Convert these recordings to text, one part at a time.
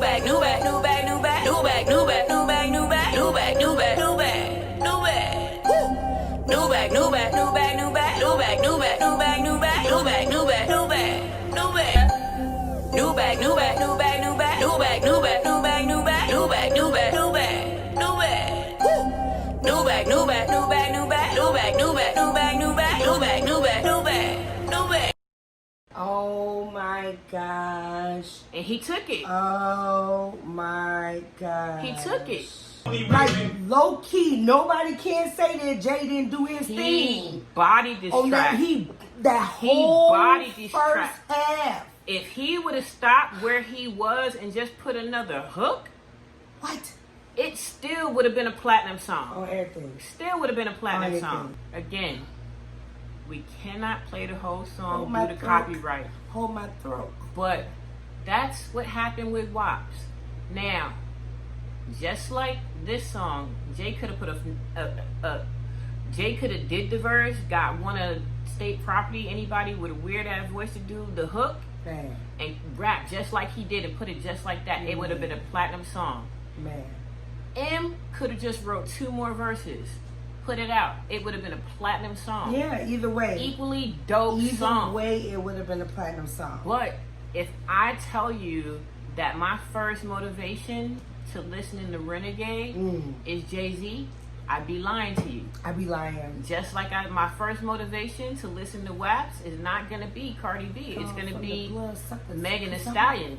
bag, new bag, new bag, new bag, new bag, new bag, new bag, new bag, new bag, new bag, new bag, new bag. New bag, new bag, new bag, new bag, new bag, new bag, new bag, new bag, new bag, new bag, new bag, new bag. New bag, new bag, new bag, new bag, new bag, new bag, new bag, new bag, new bag, new bag, new bag, new bag. New bag, new bag, new bag, new bag, new bag, new bag, new bag, new bag, new bag, new bag, new bag, new bag. Oh my gosh. And he took it. Oh my gosh. He took it. Like, low key, nobody can say that Jay didn't do his thing. He bodied this Oh, track. that whole bodied this first track. half. If he would have stopped where he was and just put another hook, What? it still would have been a platinum song. On everything. Still would have been a platinum On song. Again, we cannot play the whole song Hold my due to throat. copyright. Hold my throat. But that's what happened with WAPs. Now, just like this song, Jay could have put Jay could have did the verse, got one of state property, anybody with a weird ass voice to do the hook, Man. and rap just like he did and put it just like that. It would have been a platinum song. Man. M could have just wrote 2 more verses, put it out. It would have been a platinum song. Yeah, either way. Equally dope song. Either way, it would have been a platinum song. But if I tell you that my first motivation to listening to Renegade is Jay-Z, I'd be lying to you. I be lying. Just like my first motivation to listen to WAPs is not going to be Cardi B. It's going to be Megan Thee Stallion.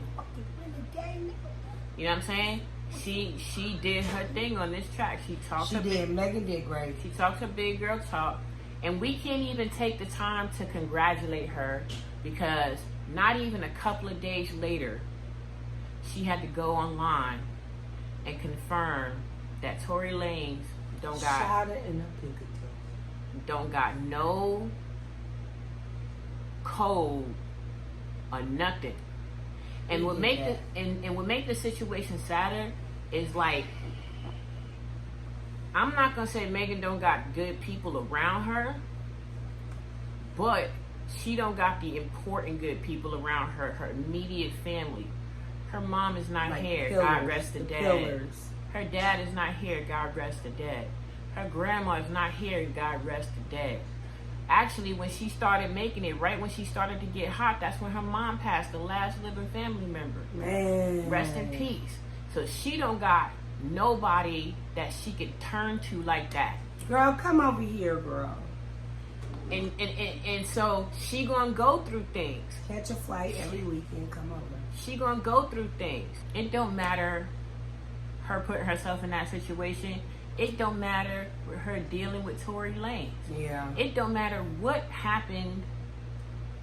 You know what I'm saying? She did her thing on this track. Megan did great. She talked her big girl talk. And we can't even take the time to congratulate her because not even a couple of days later, she had to go online and confirm that Tory Lanez don't got no code or nothing. And what make the situation sadder is, like, I'm not gonna say Megan don't got good people around her, but she don't got the important good people around her. Her immediate family. Her mom is not here. Pillars, God rest the dead. Pillars. Her dad is not here. God rest the dead. Her grandma is not here. God rest the dead. Actually, when she started making it, right when she started to get hot, that's when her mom passed, the last living family member. Man. Rest in peace. So she don't got nobody that she could turn to like that. Girl, come over here, girl. And so she gonna go through things. Catch a flight every weekend, come over. She gonna go through things. It don't matter her putting herself in that situation. It don't matter with her dealing with Tory Lanez. Yeah. It don't matter what happened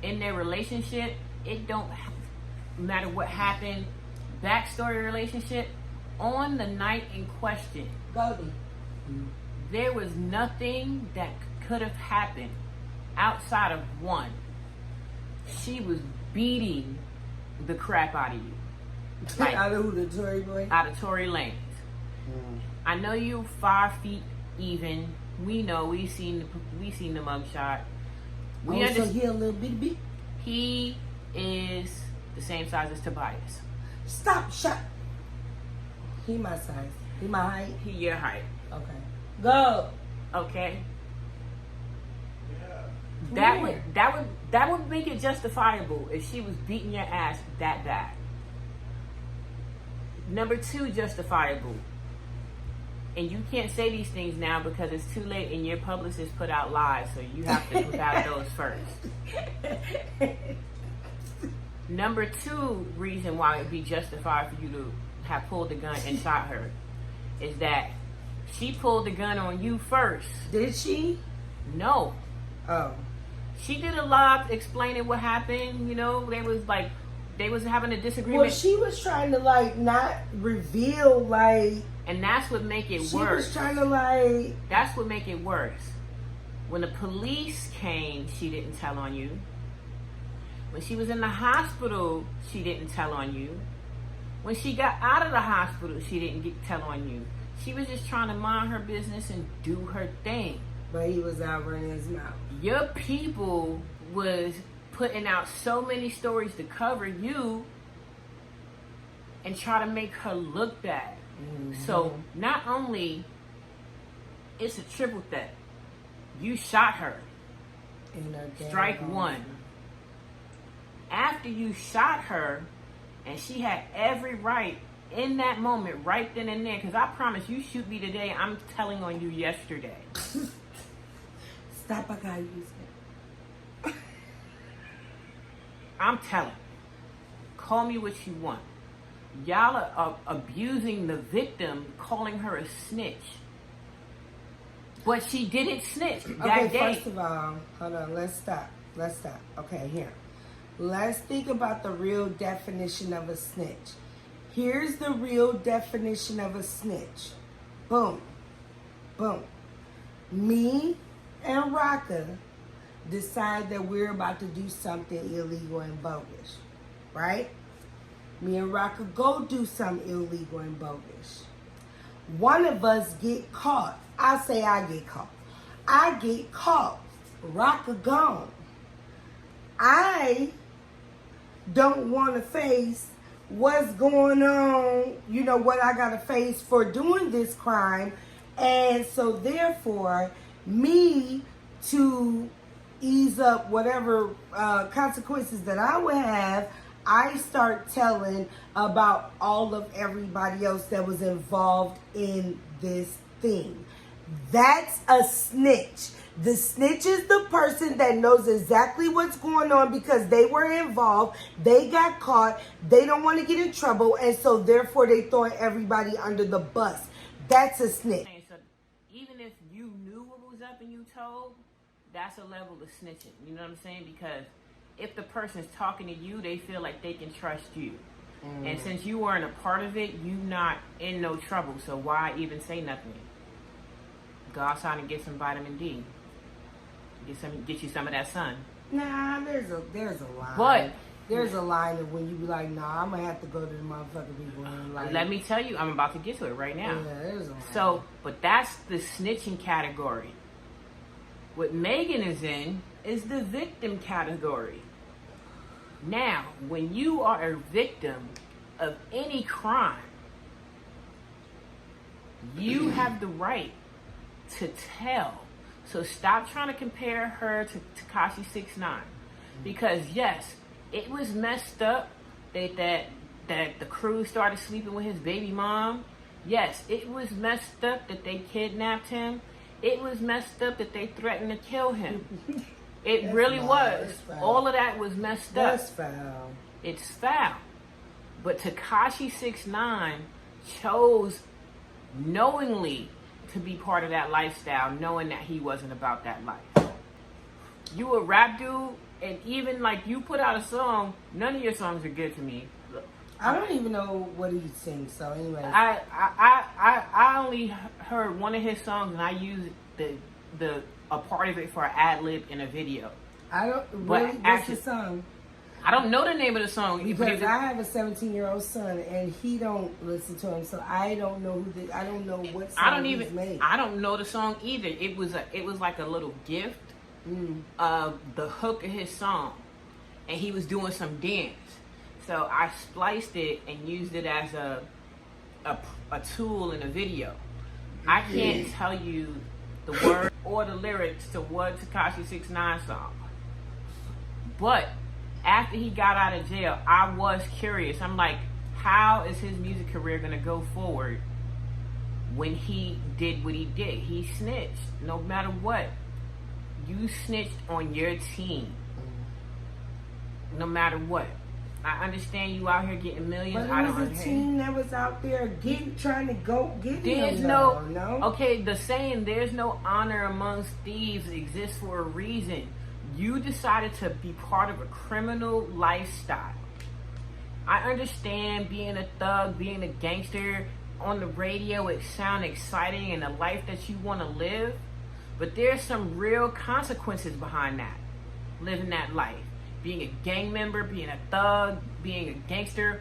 in their relationship. It don't matter what happened backstory relationship. On the night in question, there was nothing that could have happened outside of one. She was beating the crap out of you. Like, out of who, the Tory boy? Out of Tory Lanez. I know you 5 feet even. We know we seen the mugshot. So he a little bitty? He is the same size as Tobias. Stop, shut. He my size. He my height. He your height. Okay. Go. Okay. That would make it justifiable if she was beating your ass that bad. Number 2, justifiable. And you can't say these things now because it's too late and your publicist put out lies, so you have to put out those first. Number 2 reason why it'd be justified for you to have pulled the gun and shot her is that she pulled the gun on you first. Did she? No. Oh. She did a lot explaining what happened. You know, they was having a disagreement. Well, she was trying to, like, not reveal, like... And that's what make it worse. She was trying to, like... That's what make it worse. When the police came, she didn't tell on you. When she was in the hospital, she didn't tell on you. When she got out of the hospital, she didn't tell on you. She was just trying to mind her business and do her thing. But he was out running his mouth. Your people was putting out so many stories to cover you and try to make her look bad. So not only it's a triple threat, you shot her. Strike one. After you shot her, and she had every right in that moment, right then and there, because I promise you shoot me today, I'm telling on you yesterday. Stop, I gotta use it. I'm telling. Call me what you want. Y'all are abusing the victim, calling her a snitch. But she didn't snitch that day. First of all, hold on, let's stop. Okay, here. Let's think about the real definition of a snitch. Here's the real definition of a snitch. Boom. Boom. Me and Rocka decide that we're about to do something illegal and bogus. Right? Me and Rocka go do something illegal and bogus. One of us get caught. I say I get caught. I get caught. Rocka gone. I don't want to face what's going on, you know, what I got to face for doing this crime. And so therefore, me to ease up whatever consequences that I would have, I start telling about all of everybody else that was involved in this thing. That's a snitch. The snitch is the person that knows exactly what's going on because they were involved, they got caught, they don't want to get in trouble, and so therefore they throwing everybody under the bus. That's a snitch. So even if you knew what was up and you told, that's a level of snitching. You know what I'm saying? Because if the person's talking to you, they feel like they can trust you. And since you weren't a part of it, you not in no trouble. So why even say nothing? Go outside and get some vitamin D. Get you some of that sun. Nah, there's a line. But there's a line of when you be like, nah, I'm gonna have to go to the motherfucking people and like. Let me tell you, I'm about to get to it right now. Yeah, there's a line. So, but that's the snitching category. What Megan is in is the victim category. Now, when you are a victim of any crime, you have the right to tell. So stop trying to compare her to Tekashi 6ix9ine, because yes, it was messed up that the crew started sleeping with his baby mom. Yes, it was messed up that they kidnapped him. It was messed up that they threatened to kill him. It really was. All of that was messed up. That's foul. It's foul. But Tekashi 6ix9ine chose knowingly to be part of that lifestyle, knowing that he wasn't about that life. You a rap dude, and even like you put out a song, none of your songs are good to me. I don't even know what he sings, so anyway. I only heard one of his songs, and I used a part of it for an ad lib in a video. I don't really. What's the song? I don't know the name of the song because I have a 17-year-old son, and he don't listen to him, so I don't know I don't know what song he's made. I don't know the song either. It was like a little gift of the hook of his song, and he was doing some dance. So I spliced it and used it as a tool in a video. I can't tell you the word or the lyrics to what Tekashi 6ix9ine song, but after he got out of jail, I was curious. I'm like, how is his music career going to go forward when he did what he did? He snitched. No matter what, you snitched on your team. No matter what. I understand you out here getting millions. But it was a team that was out there trying to go get there's him. No. Okay, the saying, there's no honor amongst thieves exists for a reason. You decided to be part of a criminal lifestyle. I understand being a thug, being a gangster on the radio, it sounds exciting and the life that you want to live, but there's some real consequences behind that, living that life. Being a gang member, being a thug, being a gangster,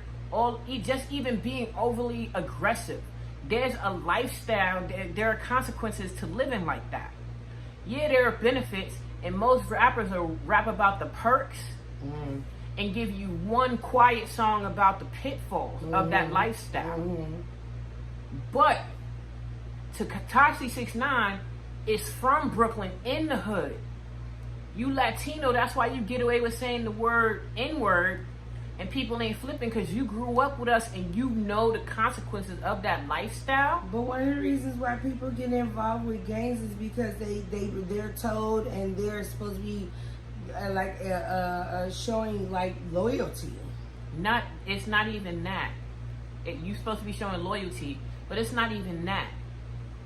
just even being overly aggressive. There's a lifestyle, there are consequences to living like that. Yeah, there are benefits, and most rappers will rap about the perks, and give you one quiet song about the pitfalls of that lifestyle. But Tekashi 6ix9ine is from Brooklyn, in the hood. You Latino, that's why you get away with saying the word N-word, and people ain't flipping because you grew up with us and you know the consequences of that lifestyle. But one of the reasons why people get involved with gangs is because they're told and they're supposed to be showing like loyalty. It's not even that. You're supposed to be showing loyalty, but it's not even that.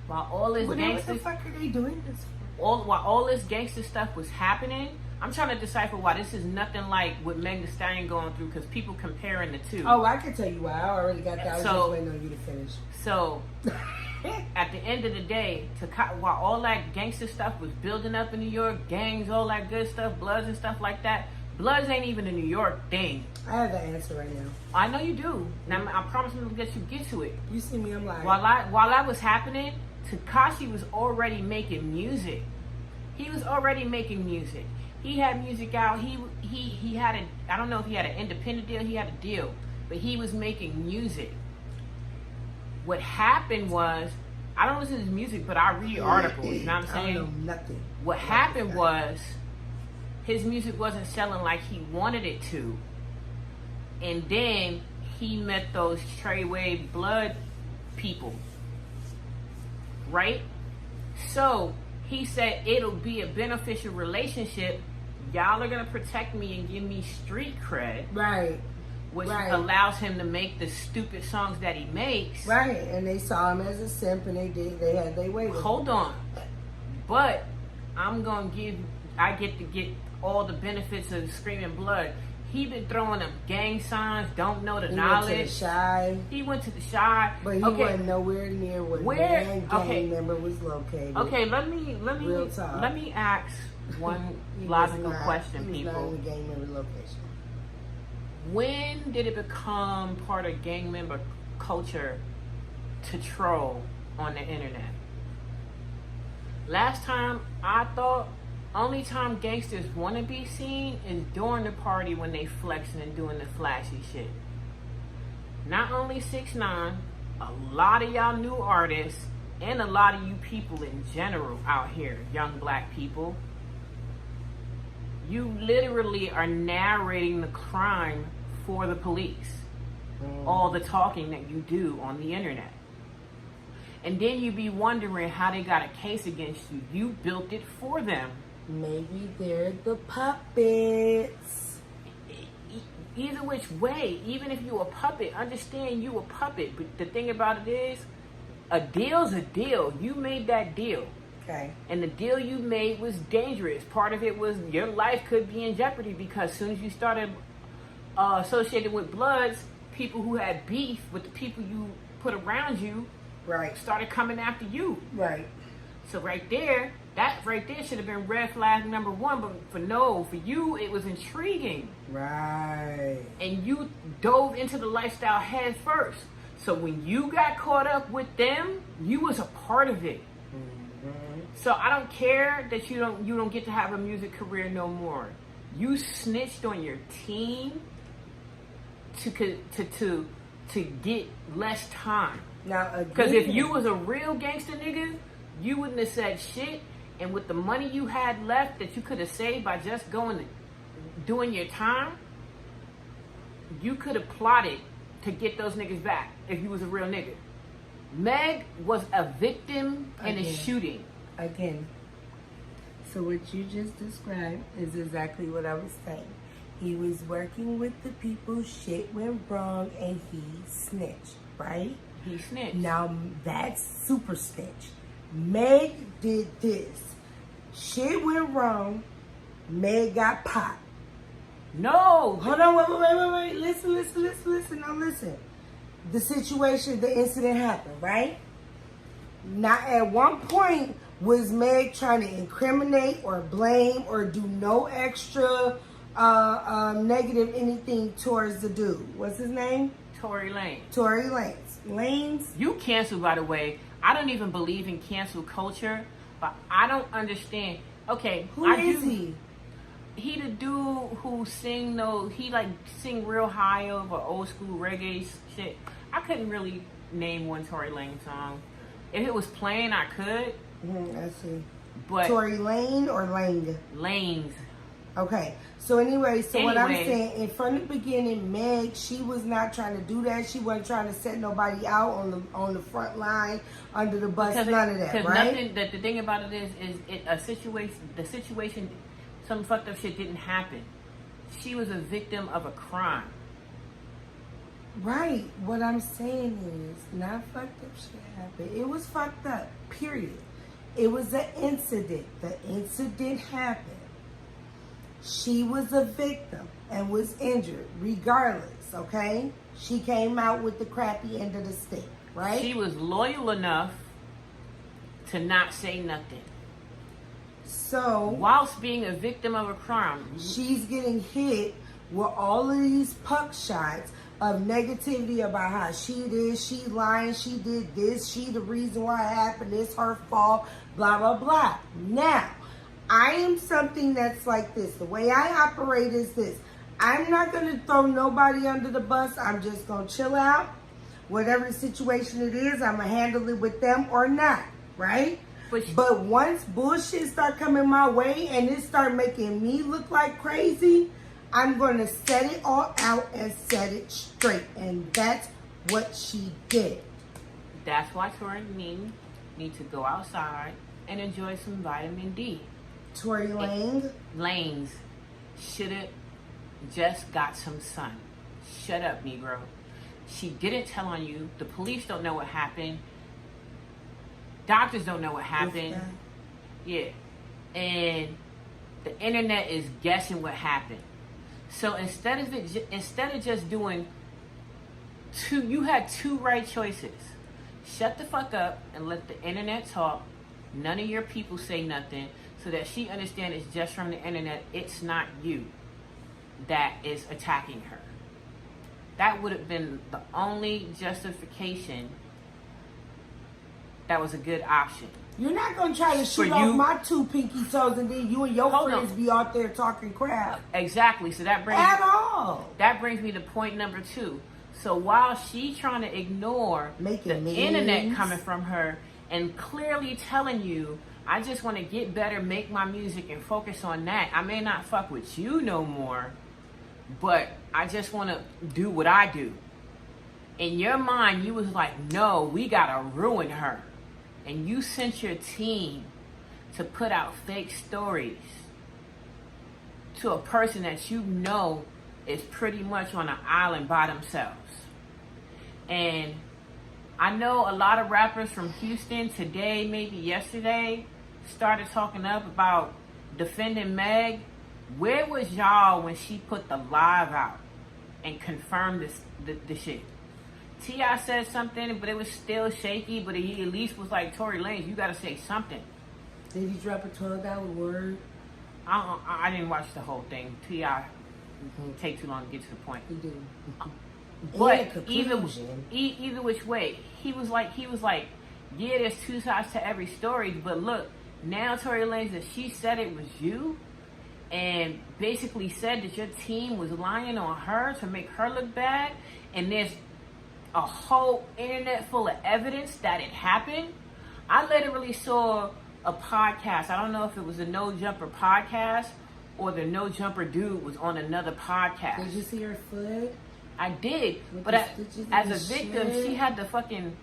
While all this What gangster, the fuck are they doing this for? while all this gangster stuff was happening, I'm trying to decipher why this is nothing like what Meg Thee Stallion going through, because people comparing the two. Oh, I can tell you why. I already got that. I was just waiting on you to finish. So, at the end of the day, while all that gangster stuff was building up in New York, gangs, all that good stuff, Bloods and stuff like that, Bloods ain't even a New York thing. I have the answer right now. I know you do. Now, I promise I'm gonna get to it. You see me, I'm lying. While that was happening, Tekashi was already making music. He was already making music. He had music out. He had I don't know if he had an independent deal. He had a deal, but he was making music. What happened was, I don't listen to his music, but I read articles. You know what I'm saying? I don't know nothing. What happened was, his music wasn't selling like he wanted it to, and then he met those Treyway Blood people, right? So he said it'll be a beneficial relationship. Y'all are gonna protect me and give me street cred, Right. which Right. allows him to make the stupid songs that he makes. Right, and they saw him as a simp, and they had their way with him. Hold on, but I get to get all the benefits of Screaming Blood. He been throwing them gang signs, don't know the knowledge. Went to the Shy, He went to the Shy, but he wasn't nowhere near where one gang member was located. Okay, let me Real talk. let me ask one He was logical not- question, he was people. not in the gang member location. When did it become part of gang member culture to troll on the internet? Last time I thought, only time gangsters want to be seen is during the party when they flexing and doing the flashy shit. Not only 6ix9ine, a lot of y'all new artists, and a lot of you people in general out here, young black people, you literally are narrating the crime for the police. All the talking that you do on the internet. And then you be wondering how they got a case against you. You built it for them. Maybe they're the puppets. Either which way, even if you a puppet, understand you a puppet. But the thing about it is, a deal's a deal. You made that deal. Okay. And the deal you made was dangerous. Part of it was your life could be in jeopardy because as soon as you started associated with Bloods, people who had beef with the people you put around you, Right. started coming after you. Right. So that right there should have been red flag number one. But for you, it was intriguing. Right. And you dove into the lifestyle head first. So when you got caught up with them, you was a part of it. So I don't care that you don't get to have a music career no more. You snitched on your team to get less time. Now, Because if you was a real gangster nigga, you wouldn't have said shit. And with the money you had left that you could have saved by just doing your time, you could have plotted to get those niggas back if you was a real nigga. Meg was a victim in a shooting. Again. So what you just described is exactly what I was saying. He was working with the people, shit went wrong, and he snitched, right? He snitched. Now, that's super snitch. Meg did this. Shit went wrong. Meg got popped. No. Hold on, wait. Listen. Now listen. The situation, the incident happened, right? Now, at one point, was Meg trying to incriminate or blame or do no extra negative anything towards the dude? What's his name? Tory Lanez. Tory Lanez. You canceled, by the way. I don't even believe in cancel culture, but I don't understand. Okay, Who is he? he the dude who sing those. He like sing real high over old school reggae shit. I couldn't really name one Tory Lanez song. If it was playing, I could. I see. But Tory Lane or Lang? Lanez. Okay. So anyway, what I'm saying, from the beginning, Meg, she was not trying to do that. She wasn't trying to set nobody out on the front line, under the bus, none of that, right? The thing about it is the situation, some fucked up shit didn't happen. She was a victim of a crime. Right. What I'm saying is, not fucked up shit happened. It was fucked up, period. It was an incident. The incident happened. She was a victim and was injured, regardless, okay? She came out with the crappy end of the stick, right? She was loyal enough to not say nothing. So, whilst being a victim of a crime, she's getting hit with all of these puck shots of negativity about how she lying, she did this, she the reason why it happened, it's her fault, blah, blah, blah. Now, I am something that's like this. The way I operate is this. I'm not going to throw nobody under the bus. I'm just going to chill out. Whatever situation it is, I'm going to handle it with them or not, right? But once bullshit start coming my way and it start making me look like crazy, I'm going to set it all out and set it straight. And that's what she did. That's why Tory need to go outside and enjoy some vitamin D. Tory Lanez should have just got some sun. Shut up, Negro. She didn't tell on you. The police don't know what happened. Doctors don't know what happened. Yeah. And the internet is guessing what happened. So instead of just doing two, you had two right choices. Shut the fuck up and let the internet talk. None of your people say nothing, so that she understands it's just from the internet. It's not you that is attacking her. That would have been the only justification that was a good option. You're not going to try to shoot off my two pinky toes and then you and your friends be out there talking crap. Exactly. So that brings me to point number 2. So while she's trying to ignore the internet coming from her and clearly telling you, I just want to get better, make my music, and focus on that. I may not fuck with you no more, but I just want to do what I do. In your mind, you was like, no, we got to ruin her. And you sent your team to put out fake stories to a person that you know is pretty much on an island by themselves. And I know a lot of rappers from Houston today, maybe yesterday, started talking up about defending Meg. Where was y'all when she put the live out and confirmed the shit? T.I. said something, but it was still shaky, but he at least was like, Tory Lanez, you gotta say something. Did he drop a $12 word? I didn't watch the whole thing. T.I. take too long to get to the point. He did. But either which way, he was like, yeah, there's two sides to every story, but look, now Tory Lanez, that she said it was you, and basically said that your team was lying on her to make her look bad, and there's a whole internet full of evidence that it happened. I literally saw a podcast. I don't know if it was a No Jumper podcast or the No Jumper dude was on another podcast. Did you see her foot? I did, but as a victim, she had to fucking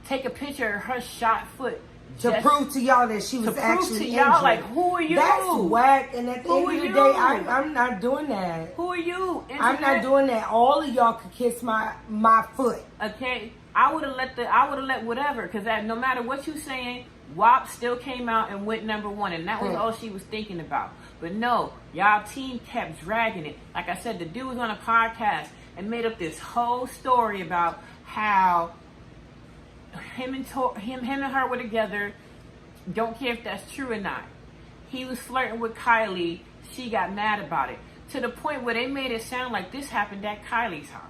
take a picture of her shot foot to prove to y'all that she was actually injured. Like, who are you? That's whack. And at the end of the day, I'm not doing that. Who are you? I'm not doing that. All of y'all could kiss my foot. Okay, I would have let whatever, because no matter what you saying, WAP still came out and went #1, and that was all she was thinking about. But no, y'all team kept dragging it. Like I said, the dude was on a podcast and made up this whole story about how him and her were together. Don't care if that's true or not. He was flirting with Kylie. She got mad about it, to the point where they made it sound like this happened at Kylie's house.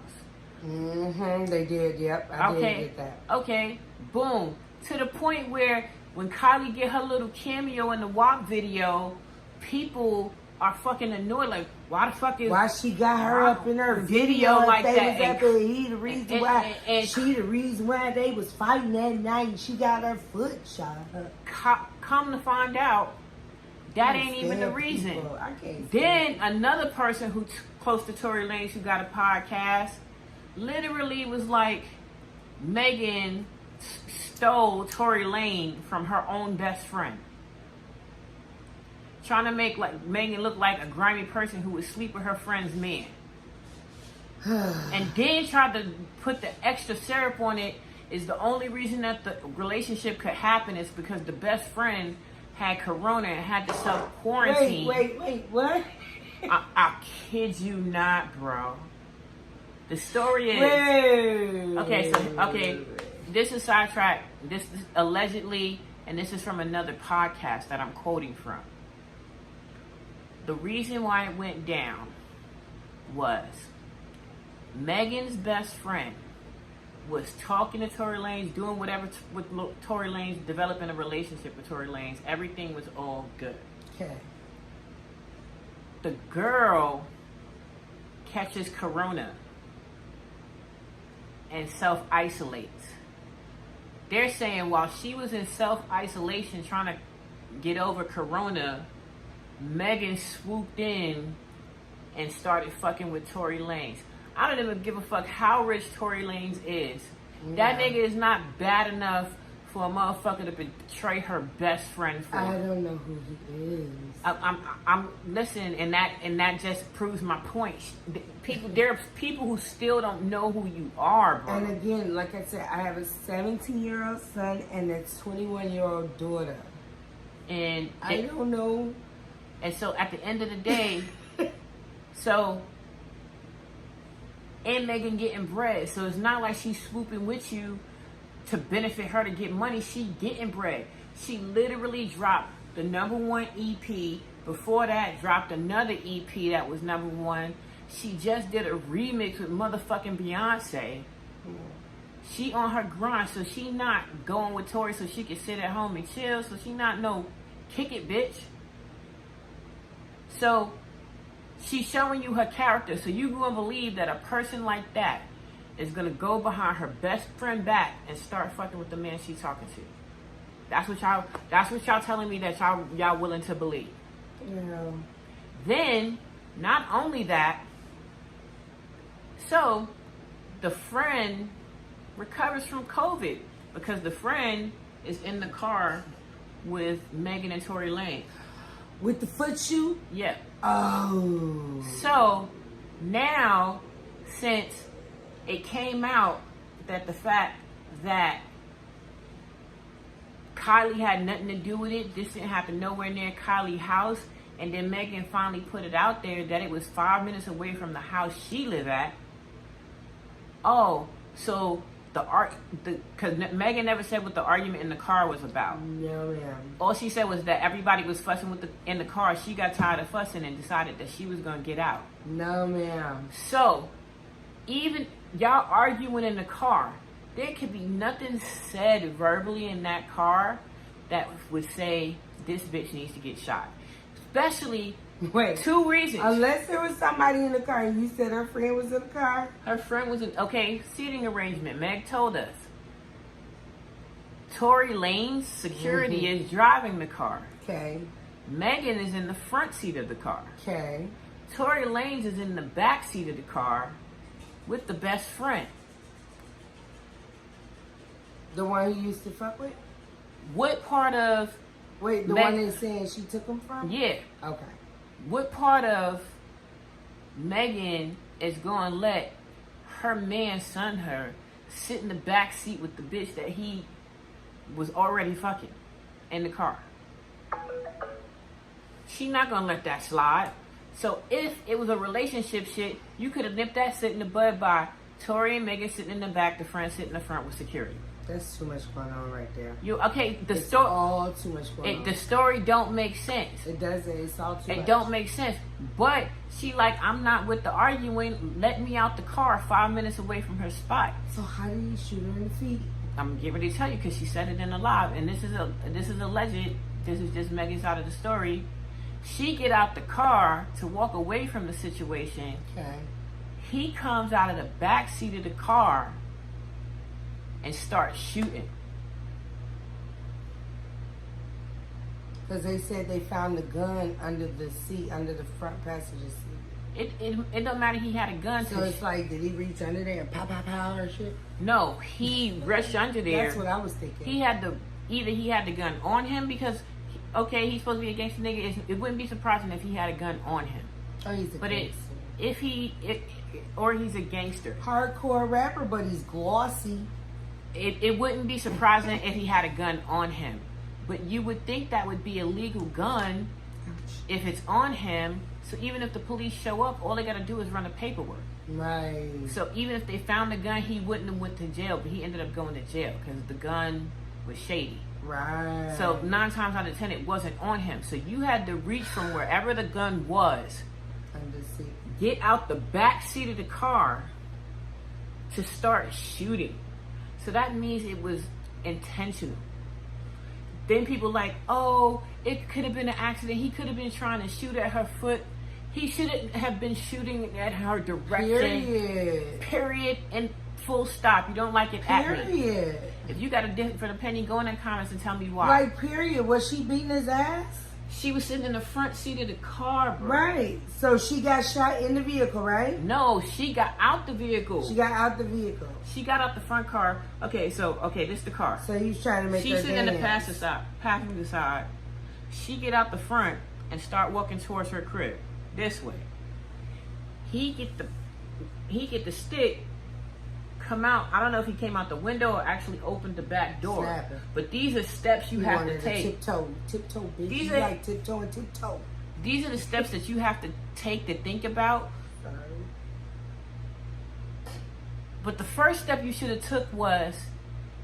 They did. Yep. I did get that. Okay. Boom. To the point where when Kylie get her little cameo in the WAP video, people are fucking annoyed. Like, why the fuck is... Why she got her up in her video like they that? was up there, he the reason why, she the reason why they was fighting that night and she got her foot shot. Come to find out, that ain't even the reason. Then another person who's close to Tory Lanez who got a podcast literally was like, Megan stole Tory Lanez from her own best friend. Trying to make like Megan look like a grimy person who would sleep with her friend's man. And then tried to put the extra syrup on it is the only reason that the relationship could happen is because the best friend had corona and had to self-quarantine. Wait, what? I kid you not, bro. The story is... Okay, this is sidetrack. This is allegedly, and this is from another podcast that I'm quoting from. The reason why it went down was Megan's best friend was talking to Tory Lanez, doing whatever with Tory Lanez, developing a relationship with Tory Lanez. Everything was all good. Okay. The girl catches corona and self-isolates. They're saying while she was in self-isolation trying to get over corona, Megan swooped in and started fucking with Tory Lanez. I don't even give a fuck how rich Tory Lanez is. Yeah. That nigga is not bad enough for a motherfucker to betray her best friend for. I don't know who he is. I'm listen, and that just proves my point. There are people who still don't know who you are, bro. And again, like I said, I have a 17-year-old son and a 21-year-old daughter. And I don't know. And so at the end of the day, and Megan getting bread. So it's not like she's swooping with you to benefit her to get money. She getting bread. She literally dropped the #1 EP. Before that, dropped another EP that was #1. She just did a remix with motherfucking Beyonce. She on her grind, so she not going with Tory so she can sit at home and chill. So she not no kick it, bitch. So she's showing you her character. So you gonna believe that a person like that is gonna go behind her best friend back and start fucking with the man she's talking to. That's what y'all telling me that y'all willing to believe. Yeah. Then, not only that, so the friend recovers from COVID because the friend is in the car with Megan and Tory Lanez. With the foot shoe? Yeah. Oh. So now, since it came out that the fact that Kylie had nothing to do with it, this didn't happen nowhere near Kylie's house, and then Megan finally put it out there that it was 5 minutes away from the house she lived at. Oh, so because Megan never said what the argument in the car was about. No, ma'am. All she said was that everybody was fussing in the car. She got tired of fussing and decided that she was going to get out. No, ma'am. So, even y'all arguing in the car, there could be nothing said verbally in that car that would say this bitch needs to get shot. Especially, two reasons. Unless there was somebody in the car and you said her friend was in the car. Her friend was in, seating arrangement. Meg told us. Tory Lanez security is driving the car. Okay. Megan is in the front seat of the car. Okay. Tory Lanez is in the back seat of the car with the best friend. The one who used to fuck with? What part of... Wait, the one they're saying she took him from? Yeah. Okay. What part of Megan is going to let her man son her sit in the back seat with the bitch that he was already fucking in the car? She not going to let that slide. So if it was a relationship shit, you could have nipped that shit in the bud by Tory and Megan sitting in the back, the friend sitting in the front with security. That's too much going on right there. The story all too much going on. The story don't make sense. It doesn't. It's all too much. It don't make sense. But she like, I'm not with the arguing. Let me out the car 5 minutes away from her spot. So how do you shoot her in the feet? I'm getting ready to tell you because she said it in the live, and this is alleged. This is just Megan's side of the story. She get out the car to walk away from the situation. Okay. He comes out of the back seat of the car and starts shooting. Because they said they found the gun under the seat, under the front passenger seat. It don't matter. He had a gun. So it's like, did he reach under there and pow, pow, pow or shit? No, he rushed under there. That's what I was thinking. He had he had the gun on him because, okay, he's supposed to be a gangster nigga. It wouldn't be surprising if he had a gun on him. Oh, he's a gangster. Or he's a gangster. Hardcore rapper, but he's glossy. It wouldn't be surprising if he had a gun on him. But you would think that would be a legal gun if it's on him. So even if the police show up, all they got to do is run the paperwork. Right. So even if they found the gun, he wouldn't have went to jail, but he ended up going to jail because the gun was shady. Right. So 9 times out of 10, it wasn't on him. So you had to reach from wherever the gun was, Under seat. get out the back seat of the car to start shooting. So that means it was intentional. Then people like, oh, it could have been an accident. He could have been trying to shoot at her foot. He shouldn't have been shooting at her direction. Period. And full stop. You don't like it at me. Period. If you got a different opinion, go in the comments and tell me why. Like, period. Was she beating his ass? She was sitting in the front seat of the car, bro. Right. So she got shot in the vehicle, right? No, she got out the vehicle. She got out the vehicle. She got out the front car. Okay, this is the car. So he was trying to make her She's sitting in the dance. passenger side. She get out the front and start walking towards her crib this way. He get the stick, come out. I don't know if he came out the window or actually opened the back door. Snapping. But these are steps you have to take. Tiptoe, bitch. These You are- like tiptoe. These are the steps that you have to take to think about. Sorry. But the first step you should have took was,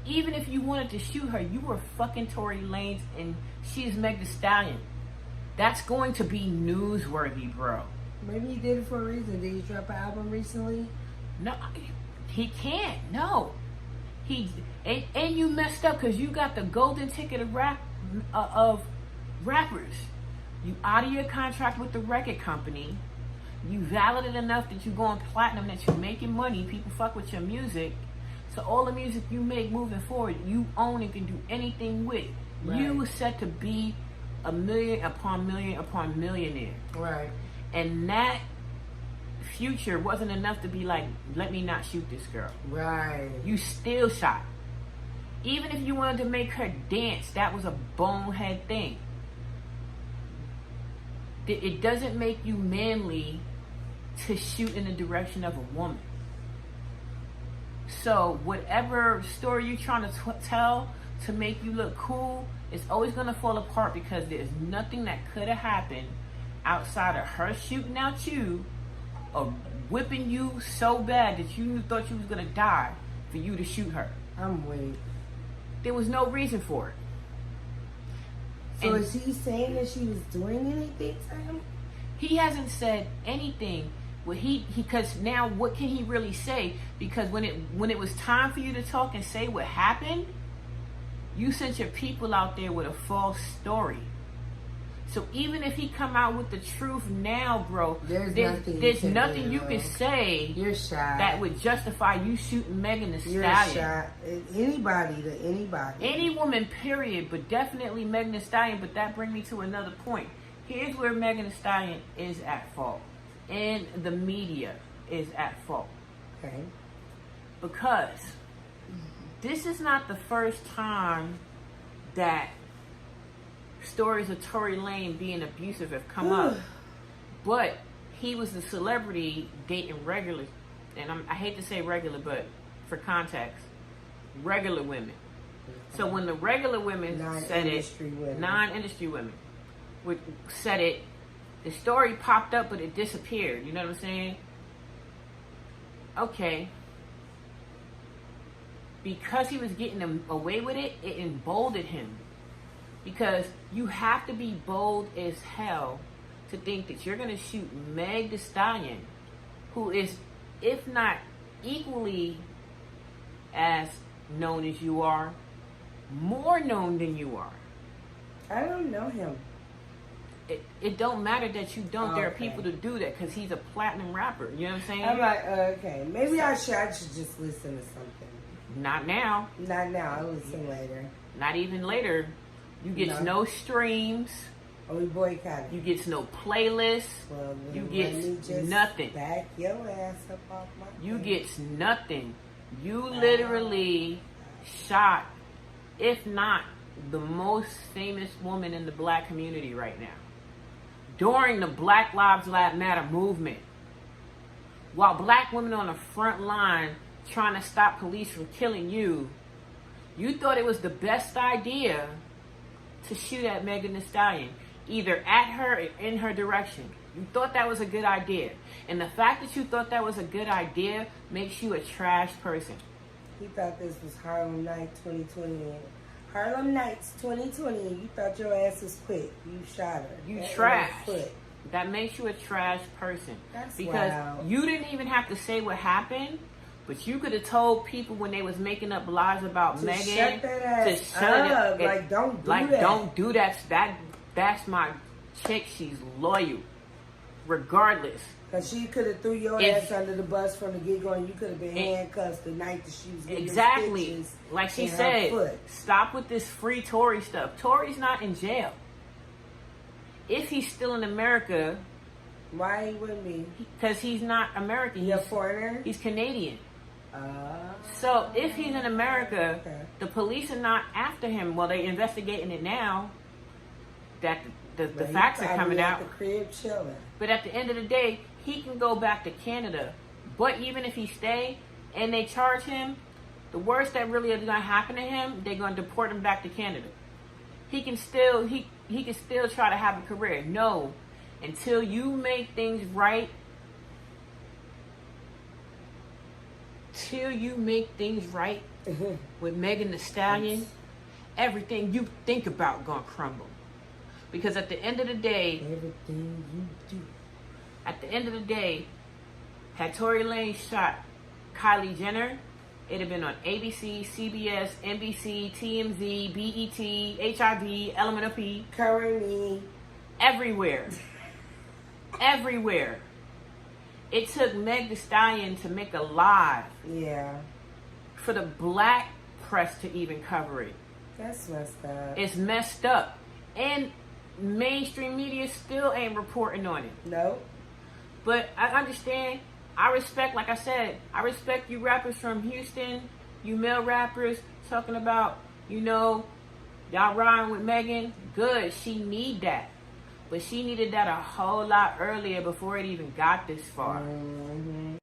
even if you wanted to shoot her, you were fucking Tory Lanez and she's Meg Thee Stallion. That's going to be newsworthy, bro. Maybe he did it for a reason. Did he drop an album recently? No, he can't. No, and you messed up because you got the golden ticket of rappers. You out of your contract with the record company. You valid it enough that you going platinum, that you're making money. People fuck with your music. So all the music you make moving forward, you own and can do anything with. Right. You were set to be a million upon million upon millionaire. Right. And that future wasn't enough to be like, let me not shoot this girl. Right. You still shot. Even if you wanted to make her dance, that was a bonehead thing. It doesn't make you manly to shoot in the direction of a woman. So whatever story you're trying to tell to make you look cool, it's always going to fall apart because there's nothing that could have happened outside of her shooting out you or whipping you so bad that you thought you was going to die for you to shoot her. I'm weak. There was no reason for it. So And is he saying that she was doing anything to him? he hasn't said anything. Well, because now what can he really say? Because when it was time for you to talk and say what happened, you sent your people out there with a false story. So even if he come out with the truth now, bro, there's nothing you can say You're shot. that would justify you shooting Megan Thee You're Stallion. shot. Anybody. Any woman, period, but definitely Megan Thee Stallion. But that brings me to another point. Here's where Megan Thee Stallion is at fault. And the media is at fault. Okay. Because this is not the first time that stories of Tory Lanez being abusive have come up. But he was a celebrity dating regular, and I hate to say regular, but for context, regular women. So when the regular women said it, non-industry women said it, the story popped up, but it disappeared. You know what I'm saying? Okay. Because he was getting away with it, it emboldened him. Because you have to be bold as hell to think that you're going to shoot Meg Thee Stallion, who is, if not equally as known as you are, more known than you are. I don't know him. it don't matter that you don't. There are Okay. people to do that because he's a platinum rapper. You know what I'm saying? I'm like, okay, maybe I should just listen to something. Not now. Not now. I'll listen later. Not even later. You get no streams. Oh, we boycotted. You get no playlist. Well, then You let me get just nothing. Back your ass up off my You face. get nothing. You literally shot, if not the most famous woman in the black community right now. During the Black Lives Matter movement. While black women on the front line trying to stop police from killing you, you thought it was the best idea to shoot at Megan Thee Stallion. Either at her or in her direction. You thought that was a good idea. And the fact that you thought that was a good idea makes you a trash person. He thought this was Harlem Night 2020. Harlem Nights 2020. You thought your ass was quick. You shot her. You That trash. was quick. That makes you a trash person. That's because wild. you didn't even have to say what happened, but you could have told people when they was making up lies about To Megan shut that ass to shut up. it. Like, don't do like, that. don't do that. That's my chick. She's loyal, regardless. Because she could have threw your If- ass under the bus from the get-go and you could have been It- handcuffed the night that she was getting Exactly. stitches Like she in her said, foot. stop with this free Tory stuff. Tory's not in jail. If he's still in America, Why he wouldn't be? because he's not American. He a He's, foreigner? he's Canadian. Uh, So if he's in America, Okay. the police are not after him. Well, they're investigating it now. That the but he facts are probably coming at out. the crib chilling. But at the end of the day, he can go back to Canada. But even if he stay and they charge him, the worst that really is going to happen to him, they're going to deport him back to Canada. He can still he can still try to have a career. No, until you make things right. Till you make things right with Megan Thee Stallion, everything you think about gonna crumble. Because at the end of the day, Everything you do. at the end of the day, had Tory Lane shot Kylie Jenner, it'd have been on ABC, CBS, NBC, TMZ, BET, HIV, Element of P, Currently, everywhere. Everywhere. It took Meg Thee Stallion to make a live yeah, for the black press to even cover it. that's messed up. It's messed up. And mainstream media still ain't reporting on it. Nope. But I understand. I respect, like I said, I respect you rappers from Houston, you male rappers talking about, y'all riding with Megan. Good, she need that. But she needed that a whole lot earlier before it even got this far. Mm-hmm.